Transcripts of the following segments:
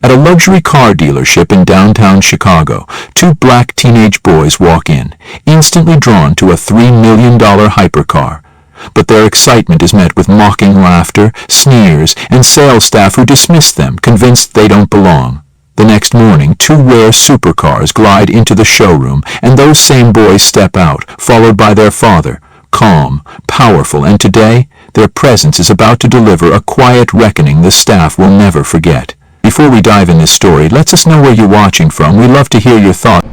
At a luxury car dealership in downtown Chicago, two black teenage boys walk in, instantly drawn to a $3 million hypercar. But their excitement is met with mocking laughter, sneers, and sales staff who dismiss them, convinced they don't belong. The next morning, two rare supercars glide into the showroom, and those same boys step out, followed by their father, calm, powerful, and today, their presence is about to deliver a quiet reckoning the staff will never forget. Before we dive in this story, let us know where you're watching from. We love to hear your thoughts.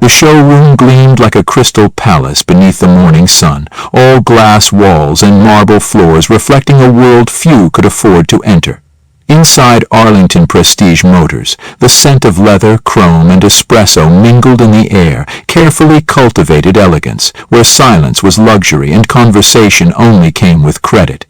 The showroom gleamed like a crystal palace beneath the morning sun, all glass walls and marble floors reflecting a world few could afford to enter. Inside Arlington Prestige Motors, the scent of leather, chrome, and espresso mingled in the air, carefully cultivated elegance, where silence was luxury and conversation only came with credit.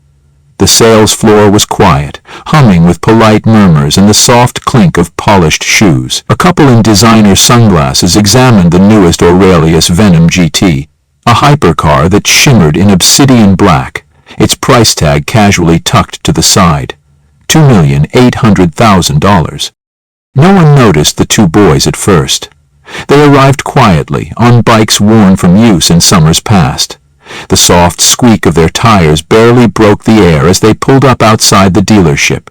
The sales floor was quiet, humming with polite murmurs and the soft clink of polished shoes. A couple in designer sunglasses examined the newest Aurelius Venom GT, a hypercar that shimmered in obsidian black, its price tag casually tucked to the side. $2,800,000. No one noticed the two boys at first. They arrived quietly, on bikes worn from use in summers past. The soft squeak of their tires barely broke the air as they pulled up outside the dealership.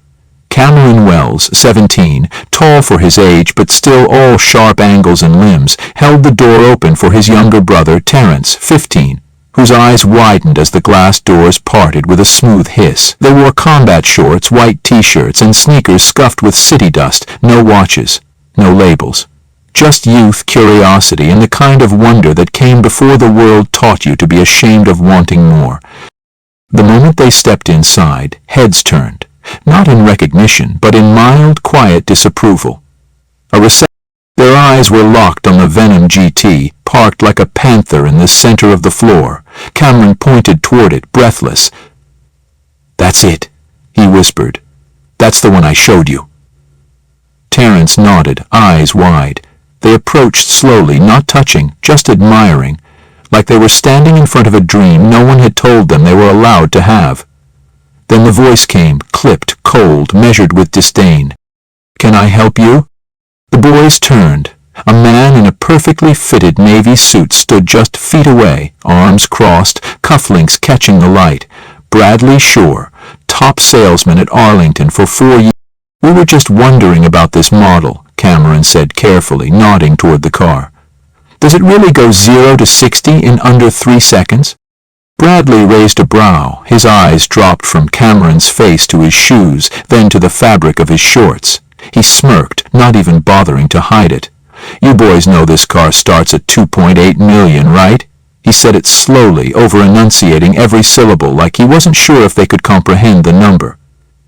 Cameron Wells, 17, tall for his age but still all sharp angles and limbs, held the door open for his younger brother Terrence, 15, whose eyes widened as the glass doors parted with a smooth hiss. They wore combat shorts, white t-shirts, and sneakers scuffed with city dust, no watches, no labels. Just youth, curiosity, and the kind of wonder that came before the world taught you to be ashamed of wanting more. The moment they stepped inside, heads turned, not in recognition, but in mild, quiet disapproval. Their eyes were locked on the Venom GT, parked like a panther in the center of the floor. Cameron pointed toward it, breathless. "That's it," he whispered. "That's the one I showed you." Terrence nodded, eyes wide. They approached slowly, not touching, just admiring, like they were standing in front of a dream no one had told them they were allowed to have. Then the voice came, clipped, cold, measured with disdain. "Can I help you?" The boys turned. A man in a perfectly fitted navy suit stood just feet away, arms crossed, cufflinks catching the light. Bradley Shore, top salesman at Arlington for 4 years. "We were just wondering about this model," Cameron said carefully, nodding toward the car. "Does it really go 0 to 60 in under 3 seconds? Bradley raised a brow. His eyes dropped from Cameron's face to his shoes, then to the fabric of his shorts. He smirked, not even bothering to hide it. "You boys know this car starts at 2.8 million, right?" He said it slowly, over-enunciating every syllable like he wasn't sure if they could comprehend the number.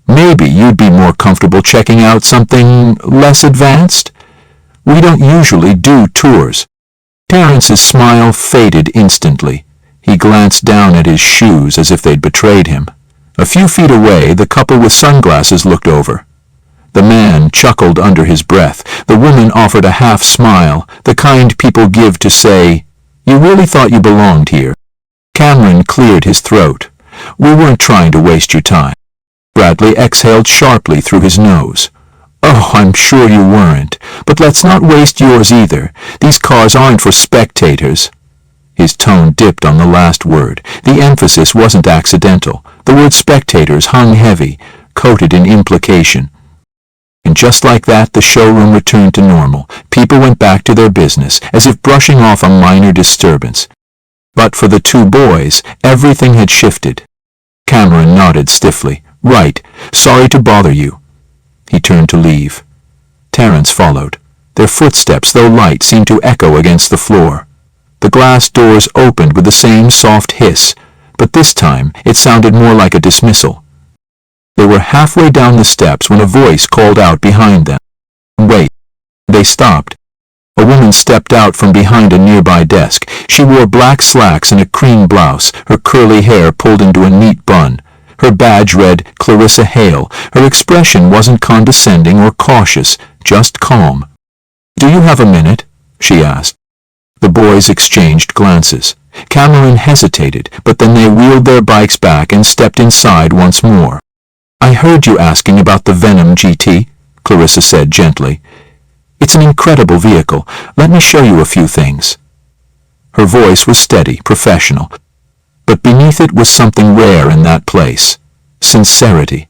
"Maybe you'd be more comfortable checking out something less advanced? We don't usually do tours." Terrence's smile faded instantly. He glanced down at his shoes as if they'd betrayed him. A few feet away, the couple with sunglasses looked over. The man chuckled under his breath. The woman offered a half smile, the kind people give to say, "You really thought you belonged here." Cameron cleared his throat. "We weren't trying to waste your time." Bradley exhaled sharply through his nose. "Oh, I'm sure you weren't. But let's not waste yours either. These cars aren't for spectators." His tone dipped on the last word. The emphasis wasn't accidental. The word spectators hung heavy, coated in implication. And just like that, the showroom returned to normal. People went back to their business, as if brushing off a minor disturbance. But for the two boys, everything had shifted. Cameron nodded stiffly. "Right. Sorry to bother you." He turned to leave. Terrence followed. Their footsteps, though light, seemed to echo against the floor. The glass doors opened with the same soft hiss, but this time it sounded more like a dismissal. They were halfway down the steps when a voice called out behind them. "Wait." They stopped. A woman stepped out from behind a nearby desk. She wore black slacks and a cream blouse, her curly hair pulled into a neat bun. Her badge read Clarissa Hale. Her expression wasn't condescending or cautious, just calm. "Do you have a minute?" she asked. The boys exchanged glances. Cameron hesitated, but then they wheeled their bikes back and stepped inside once more. I heard you asking about the Venom GT, Clarissa said gently. It's an incredible vehicle. Let me show you a few things. Her voice was steady, professional, but beneath it was something rare in that place: sincerity.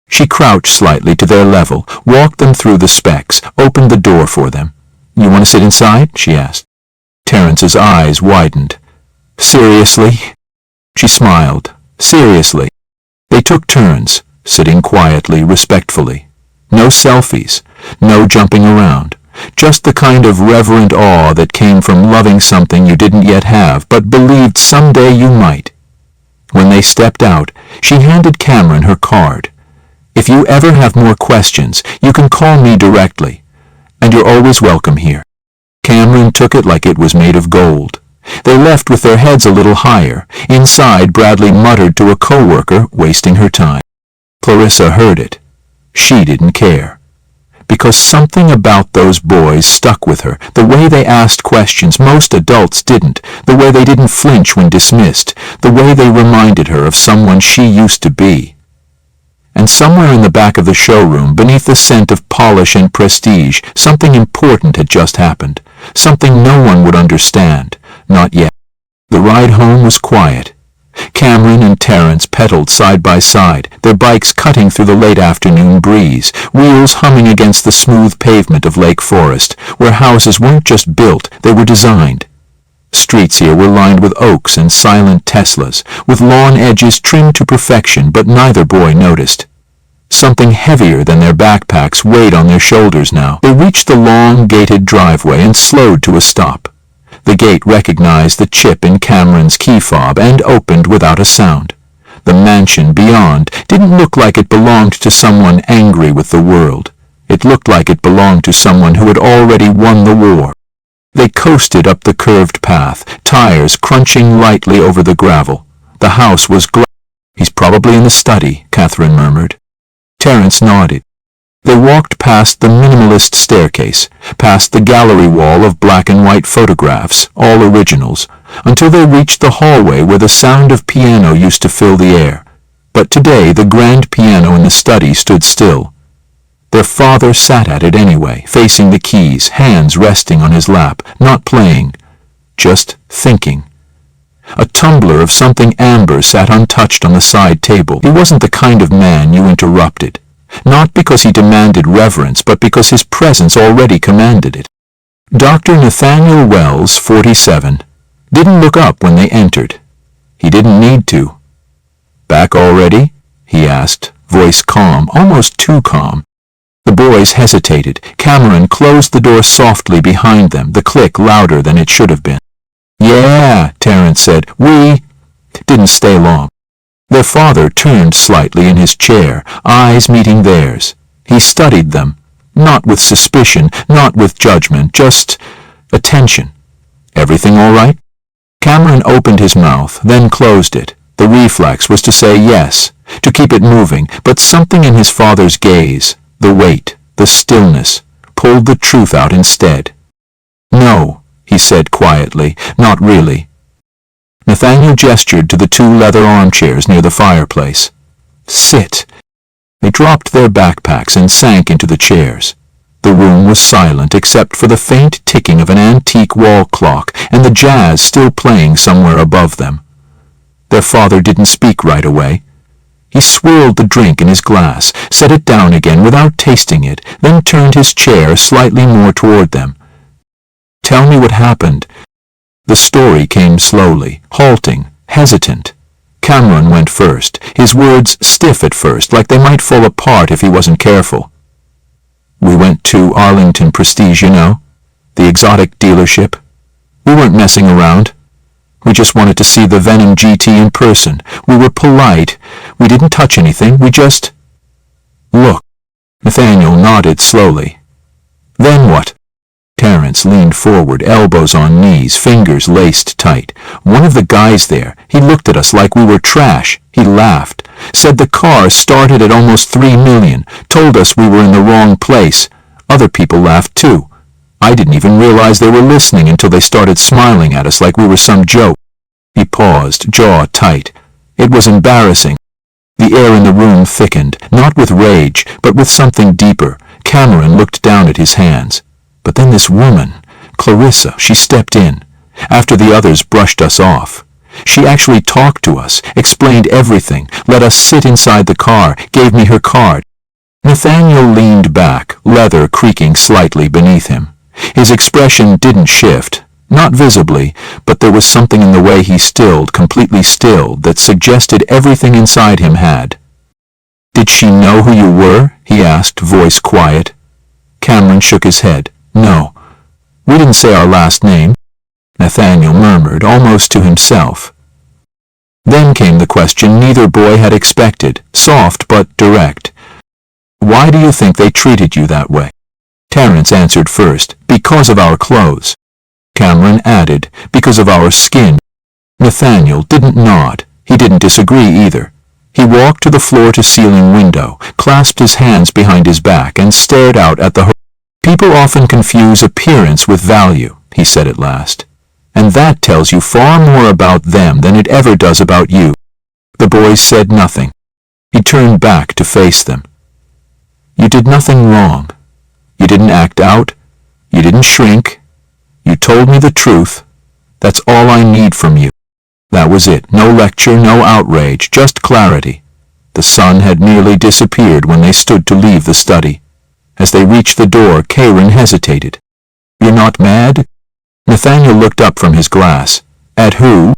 She crouched slightly to their level, walked them through the specs, opened the door for them. You want to sit inside? She asked. Terrence's eyes widened. Seriously? She smiled. Seriously. They took turns, sitting quietly, respectfully. No selfies, no jumping around, just the kind of reverent awe that came from loving something you didn't yet have, but believed someday you might. When they stepped out, she handed Cameron her card. If you ever have more questions, you can call me directly, and you're always welcome here. Cameron took it like it was made of gold. They left with their heads a little higher. Inside, Bradley muttered to a coworker, wasting her time. Clarissa heard it. She didn't care. Because something about those boys stuck with her, the way they asked questions most adults didn't, the way they didn't flinch when dismissed, the way they reminded her of someone she used to be. And somewhere in the back of the showroom, beneath the scent of polish and prestige, something important had just happened, something no one would understand, not yet. The ride home was quiet. Cameron and Terrence pedaled side by side, their bikes cutting through the late afternoon breeze, wheels humming against the smooth pavement of Lake Forest, where houses weren't just built, they were designed. Streets here were lined with oaks and silent Teslas, with lawn edges trimmed to perfection, but neither boy noticed. Something heavier than their backpacks weighed on their shoulders now. They reached the long, gated driveway and slowed to a stop. The gate recognized the chip in Cameron's key fob and opened without a sound. The mansion beyond didn't look like it belonged to someone angry with the world. It looked like it belonged to someone who had already won the war. They coasted up the curved path, tires crunching lightly over the gravel. The house was glass. He's probably in the study, Catherine murmured. Terrence nodded. They walked past the minimalist staircase, past the gallery wall of black and white photographs, all originals, until they reached the hallway where the sound of piano used to fill the air. But today the grand piano in the study stood still. Their father sat at it anyway, facing the keys, hands resting on his lap, not playing, just thinking. A tumbler of something amber sat untouched on the side table. He wasn't the kind of man you interrupted. Not because he demanded reverence, but because his presence already commanded it. Dr. Nathaniel Wells, 47, didn't look up when they entered. He didn't need to. Back already? He asked, voice calm, almost too calm. The boys hesitated. Cameron closed the door softly behind them, the click louder than it should have been. Yeah, Terrence said. We didn't stay long. Their father turned slightly in his chair, eyes meeting theirs. He studied them, not with suspicion, not with judgment, just attention. Everything all right? Cameron opened his mouth, then closed it. The reflex was to say yes, to keep it moving, but something in his father's gaze, the weight, the stillness, pulled the truth out instead. No, he said quietly, not really. Nathaniel gestured to the two leather armchairs near the fireplace. Sit. They dropped their backpacks and sank into the chairs. The room was silent except for the faint ticking of an antique wall clock and the jazz still playing somewhere above them. Their father didn't speak right away. He swirled the drink in his glass, set it down again without tasting it, then turned his chair slightly more toward them. Tell me what happened. The story came slowly, halting, hesitant. Cameron went first, his words stiff at first, like they might fall apart if he wasn't careful. We went to Arlington Prestige, you know, the exotic dealership. We weren't messing around. We just wanted to see the Venom GT in person. We were polite. We didn't touch anything. We just... Look. Nathaniel nodded slowly. Then what? Terrence leaned forward, elbows on knees, fingers laced tight. One of the guys there, he looked at us like we were trash. He laughed, said the car started at almost 3 million, told us we were in the wrong place. Other people laughed too. I didn't even realize they were listening until they started smiling at us like we were some joke. He paused, jaw tight. It was embarrassing. The air in the room thickened, not with rage, but with something deeper. Cameron looked down at his hands. But then this woman, Clarissa, she stepped in, after the others brushed us off. She actually talked to us, explained everything, let us sit inside the car, gave me her card. Nathaniel leaned back, leather creaking slightly beneath him. His expression didn't shift, not visibly, but there was something in the way he stilled, completely stilled, that suggested everything inside him had. "Did she know who you were?" he asked, voice quiet. Cameron shook his head. "No. We didn't say our last name," Nathaniel murmured, almost to himself. Then came the question neither boy had expected, soft but direct. "Why do you think they treated you that way?" Terence answered first, "Because of our clothes." Cameron added, "Because of our skin." Nathaniel didn't nod. He didn't disagree either. He walked to the floor-to-ceiling window, clasped his hands behind his back, and stared out at the horizon. "People often confuse appearance with value," he said at last. "And that tells you far more about them than it ever does about you." The boys said nothing. He turned back to face them. "You did nothing wrong. You didn't act out. You didn't shrink. You told me the truth. That's all I need from you." That was it. No lecture, no outrage, just clarity. The sun had nearly disappeared when they stood to leave the study. As they reached the door, Karen hesitated. "You're not mad?" Nathaniel looked up from his glass. "At who?"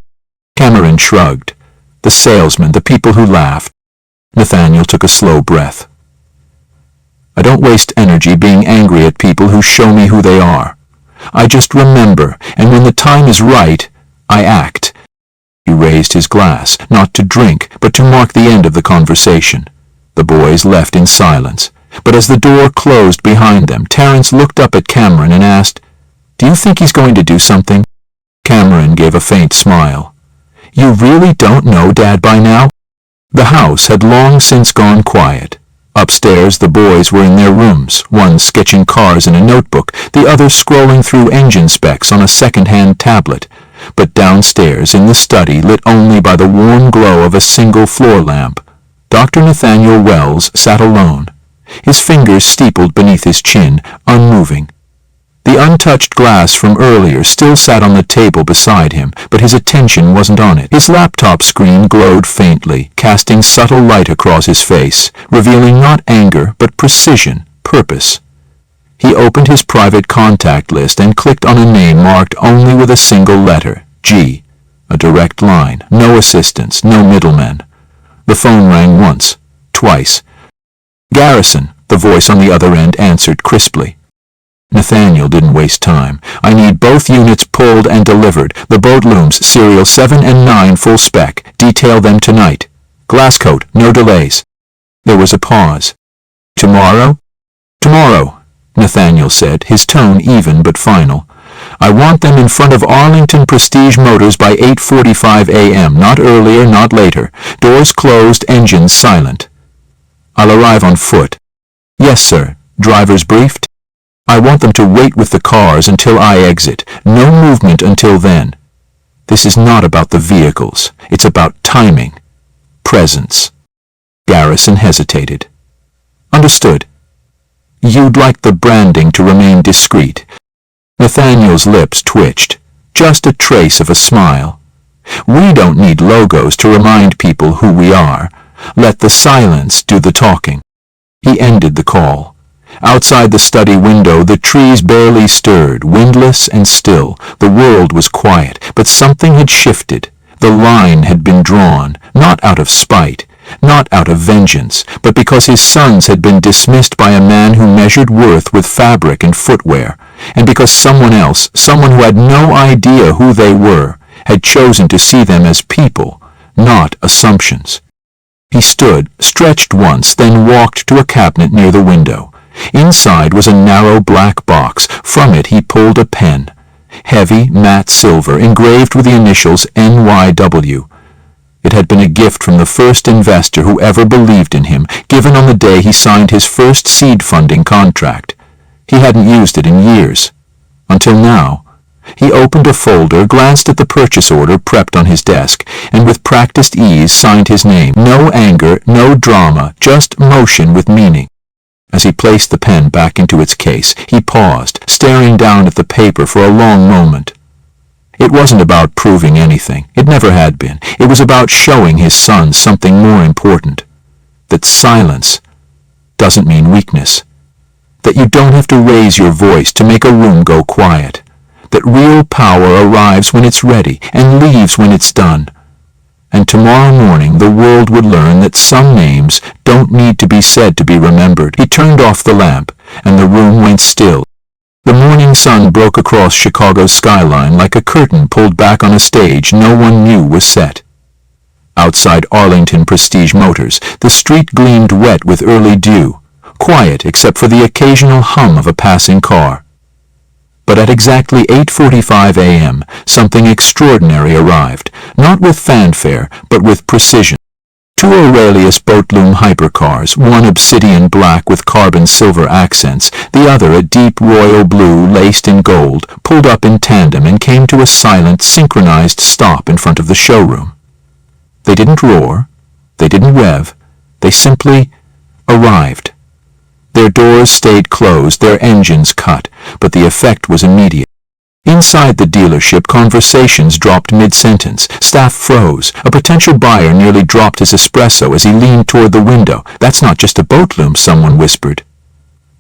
Cameron shrugged. "The salesman, the people who laughed." Nathaniel took a slow breath. "I don't waste energy being angry at people who show me who they are. I just remember, and when the time is right, I act." He raised his glass, not to drink, but to mark the end of the conversation. The boys left in silence, but as the door closed behind them, Terence looked up at Cameron and asked, "Do you think he's going to do something?" Cameron gave a faint smile. "You really don't know Dad by now?" The house had long since gone quiet. Upstairs the boys were in their rooms, one sketching cars in a notebook, the other scrolling through engine specs on a second-hand tablet. But downstairs in the study, lit only by the warm glow of a single floor lamp, Dr. Nathaniel Wells sat alone, his fingers steepled beneath his chin, unmoving. The untouched glass from earlier still sat on the table beside him, but his attention wasn't on it. His laptop screen glowed faintly, casting subtle light across his face, revealing not anger, but precision, purpose. He opened his private contact list and clicked on a name marked only with a single letter, G. A direct line, no assistants, no middlemen. The phone rang once, twice. "Garrison," the voice on the other end answered crisply. Nathaniel didn't waste time. "I need both units pulled and delivered. The boat looms, serial 7 and 9 full spec. Detail them tonight. Glasscoat, no delays." There was a pause. "Tomorrow?" "Tomorrow," Nathaniel said, his tone even but final. "I want them in front of Arlington Prestige Motors by 8:45 a.m., not earlier, not later. Doors closed, engines silent." "I'll arrive on foot." "Yes, sir. Drivers briefed?" "I want them to wait with the cars until I exit. No movement until then. This is not about the vehicles. It's about timing. Presence." Garrison hesitated. "Understood. You'd like the branding to remain discreet." Nathaniel's lips twitched, just a trace of a smile. "We don't need logos to remind people who we are. Let the silence do the talking." He ended the call. Outside the study window, the trees barely stirred, windless and still. The world was quiet, but something had shifted. The line had been drawn, not out of spite, not out of vengeance, but because his sons had been dismissed by a man who measured worth with fabric and footwear, and because someone else, someone who had no idea who they were, had chosen to see them as people, not assumptions. He stood, stretched once, then walked to a cabinet near the window. Inside was a narrow black box. From it he pulled a pen. Heavy, matte silver, engraved with the initials NYW. It had been a gift from the first investor who ever believed in him, given on the day he signed his first seed funding contract. He hadn't used it in years. Until now. He opened a folder, glanced at the purchase order prepped on his desk, and with practiced ease signed his name. No anger, no drama, just motion with meaning. As he placed the pen back into its case, he paused, staring down at the paper for a long moment. It wasn't about proving anything. It never had been. It was about showing his son something more important. That silence doesn't mean weakness. That you don't have to raise your voice to make a room go quiet. That real power arrives when it's ready and leaves when it's done. And tomorrow morning the world would learn that some names don't need to be said to be remembered. He turned off the lamp, and the room went still. The morning sun broke across Chicago's skyline like a curtain pulled back on a stage no one knew was set. Outside Arlington Prestige Motors, the street gleamed wet with early dew, quiet except for the occasional hum of a passing car. But at exactly 8:45 a.m., something extraordinary arrived, not with fanfare, but with precision. Two Aurelius Boatloom hypercars, one obsidian black with carbon silver accents, the other a deep royal blue laced in gold, pulled up in tandem and came to a silent, synchronized stop in front of the showroom. They didn't roar, they didn't rev, they simply arrived. Their doors stayed closed, their engines cut, but the effect was immediate. Inside the dealership, conversations dropped mid-sentence. Staff froze. A potential buyer nearly dropped his espresso as he leaned toward the window. "That's not just a boatloom," someone whispered.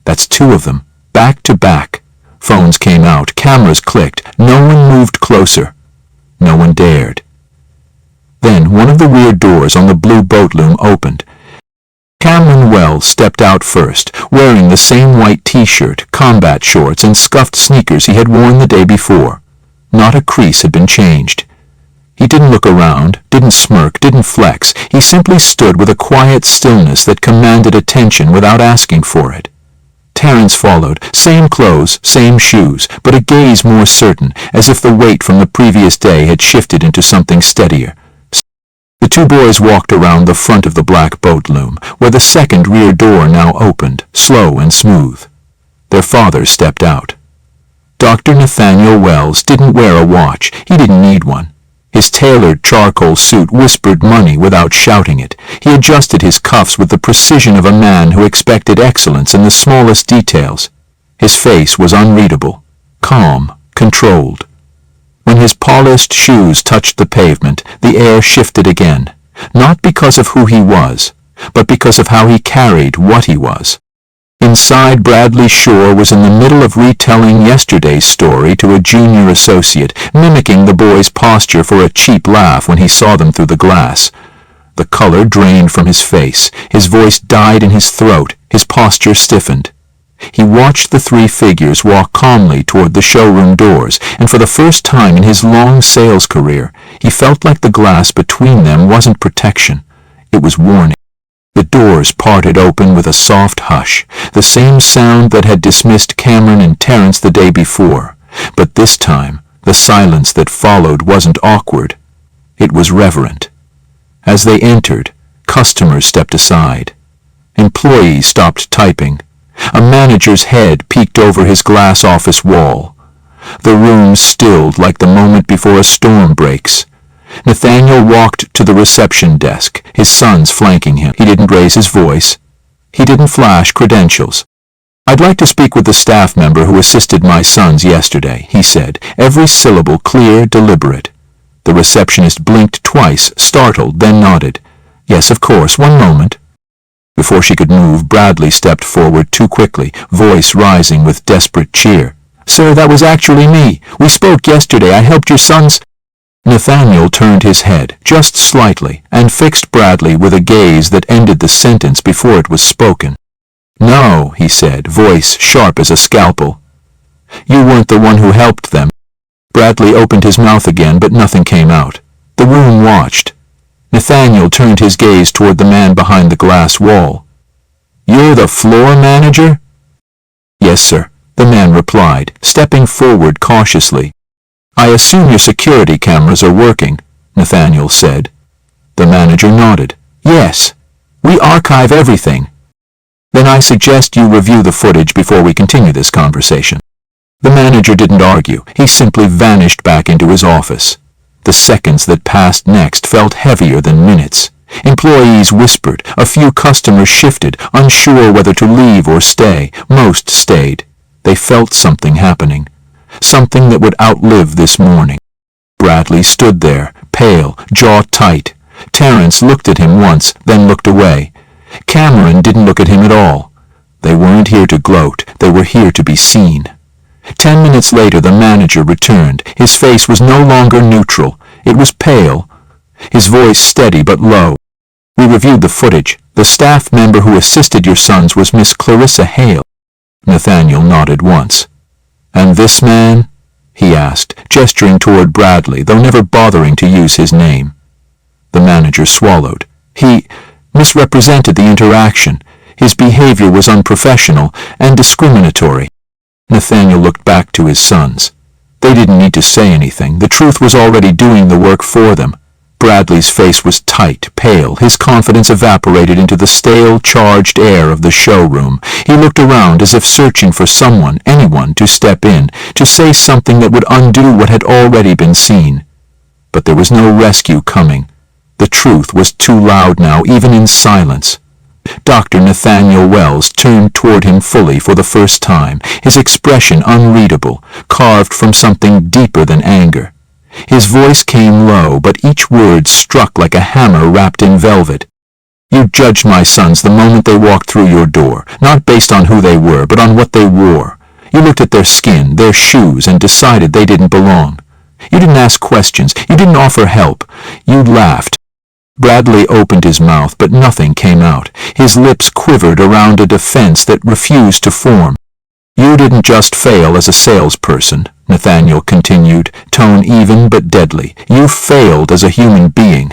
"That's two of them, back to back." Phones came out, cameras clicked. No one moved closer. No one dared. Then one of the rear doors on the blue boatloom opened. Cameron Wells stepped out first, wearing the same white t-shirt, combat shorts, and scuffed sneakers he had worn the day before. Not a crease had been changed. He didn't look around, didn't smirk, didn't flex. He simply stood with a quiet stillness that commanded attention without asking for it. Terrence followed, same clothes, same shoes, but a gaze more certain, as if the weight from the previous day had shifted into something steadier. The two boys walked around the front of the black boatloom, where the second rear door now opened, slow and smooth. Their father stepped out. Dr. Nathaniel Wells didn't wear a watch. He didn't need one. His tailored charcoal suit whispered money without shouting it. He adjusted his cuffs with the precision of a man who expected excellence in the smallest details. His face was unreadable, calm, controlled. When his polished shoes touched the pavement, the air shifted again, not because of who he was, but because of how he carried what he was. Inside, Bradley Shore was in the middle of retelling yesterday's story to a junior associate, mimicking the boy's posture for a cheap laugh when he saw them through the glass. The color drained from his face, his voice died in his throat, his posture stiffened. He watched the three figures walk calmly toward the showroom doors, and for the first time in his long sales career, he felt like the glass between them wasn't protection. It was warning. The doors parted open with a soft hush, the same sound that had dismissed Cameron and Terrence the day before. But this time, the silence that followed wasn't awkward. It was reverent. As they entered, customers stepped aside. Employees stopped typing. A manager's head peeked over his glass office wall. The room stilled like the moment before a storm breaks. Nathaniel walked to the reception desk, his sons flanking him. He didn't raise his voice. He didn't flash credentials. "I'd like to speak with the staff member who assisted my sons yesterday," he said, every syllable clear, deliberate. The receptionist blinked twice, startled, then nodded. "Yes, of course, one moment." Before she could move, Bradley stepped forward too quickly, voice rising with desperate cheer. "Sir, that was actually me. We spoke yesterday. I helped your sons—" Nathaniel turned his head, just slightly, and fixed Bradley with a gaze that ended the sentence before it was spoken. "No," he said, voice sharp as a scalpel. "You weren't the one who helped them." Bradley opened his mouth again, but nothing came out. The room watched. Nathaniel turned his gaze toward the man behind the glass wall. "You're the floor manager?" "Yes, sir," the man replied, stepping forward cautiously. "I assume your security cameras are working," Nathaniel said. The manager nodded. "Yes. We archive everything." "Then I suggest you review the footage before we continue this conversation." The manager didn't argue. He simply vanished back into his office. The seconds that passed next felt heavier than minutes. Employees whispered. A few customers shifted, unsure whether to leave or stay. Most stayed. They felt something happening. Something that would outlive this morning. Bradley stood there, pale, jaw tight. Terrence looked at him once, then looked away. Cameron didn't look at him at all. They weren't here to gloat. They were here to be seen. 10 minutes later, the manager returned. His face was no longer neutral. It was pale. His voice steady but low. "We reviewed the footage. The staff member who assisted your sons was Miss Clarissa Hale." Nathaniel nodded once. "And this man?" he asked, gesturing toward Bradley, though never bothering to use his name. The manager swallowed. "He misrepresented the interaction. His behavior was unprofessional and discriminatory." Nathaniel looked back to his sons. They didn't need to say anything. The truth was already doing the work for them. Bradley's face was tight, pale. His confidence evaporated into the stale, charged air of the showroom. He looked around as if searching for someone, anyone, to step in, to say something that would undo what had already been seen. But there was no rescue coming. The truth was too loud now, even in silence. Dr. Nathaniel Wells turned toward him fully for the first time, his expression unreadable, carved from something deeper than anger. His voice came low, but each word struck like a hammer wrapped in velvet. "You judged my sons the moment they walked through your door, not based on who they were, but on what they wore. You looked at their skin, their shoes, and decided they didn't belong. You didn't ask questions. You didn't offer help. You laughed." Bradley opened his mouth, but nothing came out. His lips quivered around a defense that refused to form. "You didn't just fail as a salesperson," Nathaniel continued, tone even but deadly. "You failed as a human being."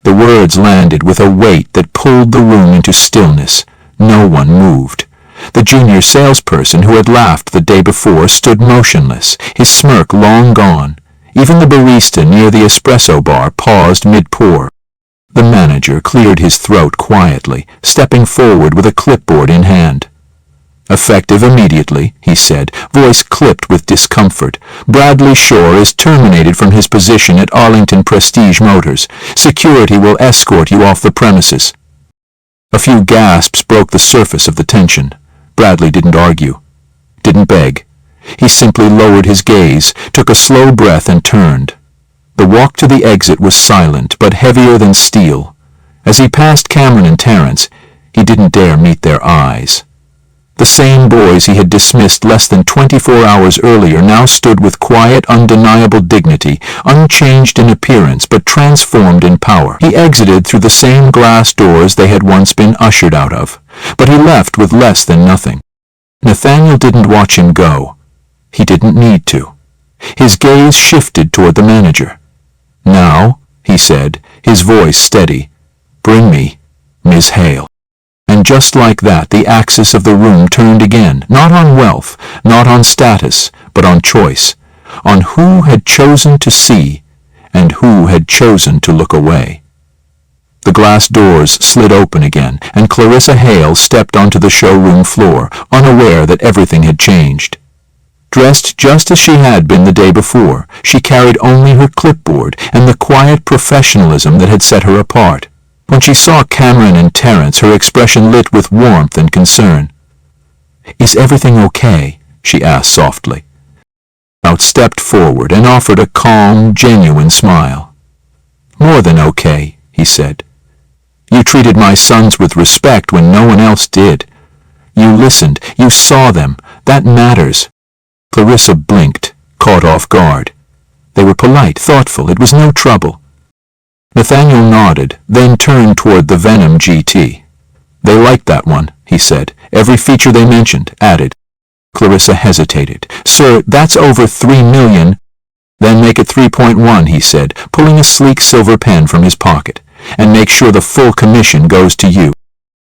The words landed with a weight that pulled the room into stillness. No one moved. The junior salesperson who had laughed the day before stood motionless, his smirk long gone. Even the barista near the espresso bar paused mid-pour. The manager cleared his throat quietly, stepping forward with a clipboard in hand. "Effective immediately," he said, voice clipped with discomfort. "Bradley Shore is terminated from his position at Arlington Prestige Motors. Security will escort you off the premises." A few gasps broke the surface of the tension. Bradley didn't argue, didn't beg. He simply lowered his gaze, took a slow breath, and turned. The walk to the exit was silent, but heavier than steel. As he passed Cameron and Terrence, he didn't dare meet their eyes. The same boys he had dismissed less than 24 hours earlier now stood with quiet, undeniable dignity, unchanged in appearance but transformed in power. He exited through the same glass doors they had once been ushered out of, but he left with less than nothing. Nathaniel didn't watch him go. He didn't need to. His gaze shifted toward the manager. "Now," he said, his voice steady, "bring me Miss Hale." And just like that, the axis of the room turned again, not on wealth, not on status, but on choice, on who had chosen to see and who had chosen to look away. The glass doors slid open again, and Clarissa Hale stepped onto the showroom floor, unaware that everything had changed. Dressed just as she had been the day before, she carried only her clipboard and the quiet professionalism that had set her apart. When she saw Cameron and Terrence, her expression lit with warmth and concern. "Is everything okay?" she asked softly. Out stepped forward and offered a calm, genuine smile. "More than okay," he said. "You treated my sons with respect when no one else did. You listened, you saw them. That matters." Clarissa blinked, caught off guard. They were polite, thoughtful. It was no trouble. Nathaniel nodded, then turned toward the Venom GT. "They liked that one," he said. "Every feature they mentioned, added." Clarissa hesitated. "Sir, that's over $3 million. "Then make it 3.1, he said, pulling a sleek silver pen from his pocket. "And make sure the full commission goes to you."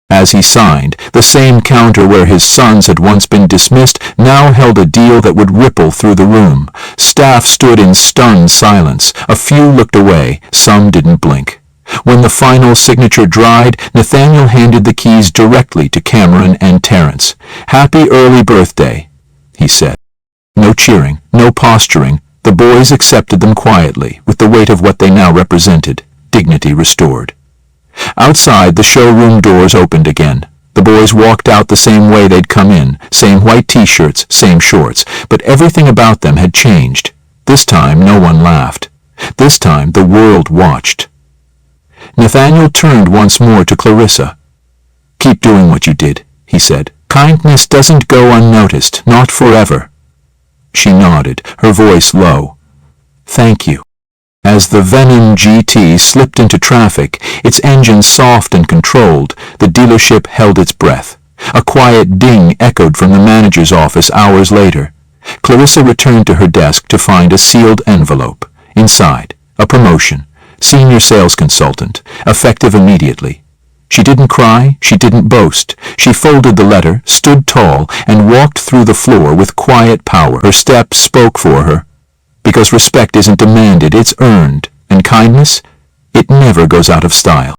As he signed, the same counter where his sons had once been dismissed now held a deal that would ripple through the room. Staff stood in stunned silence. A few looked away. Some didn't blink. When the final signature dried, Nathaniel handed the keys directly to Cameron and Terrence. "Happy early birthday," he said. No cheering, no posturing. The boys accepted them quietly, with the weight of what they now represented, dignity restored. Outside, the showroom doors opened again. The boys walked out the same way they'd come in, same white t-shirts, same shorts, but everything about them had changed. This time, no one laughed. This time, the world watched. Nathaniel turned once more to Clarissa. "Keep doing what you did," he said. "Kindness doesn't go unnoticed, not forever." She nodded, her voice low. "Thank you." As the Venom GT slipped into traffic, its engine soft and controlled, the dealership held its breath. A quiet ding echoed from the manager's office hours later. Clarissa returned to her desk to find a sealed envelope. Inside, a promotion, senior sales consultant, effective immediately. She didn't cry, she didn't boast. She folded the letter, stood tall, and walked through the floor with quiet power. Her steps spoke for her. Because respect isn't demanded, it's earned, and kindness, it never goes out of style.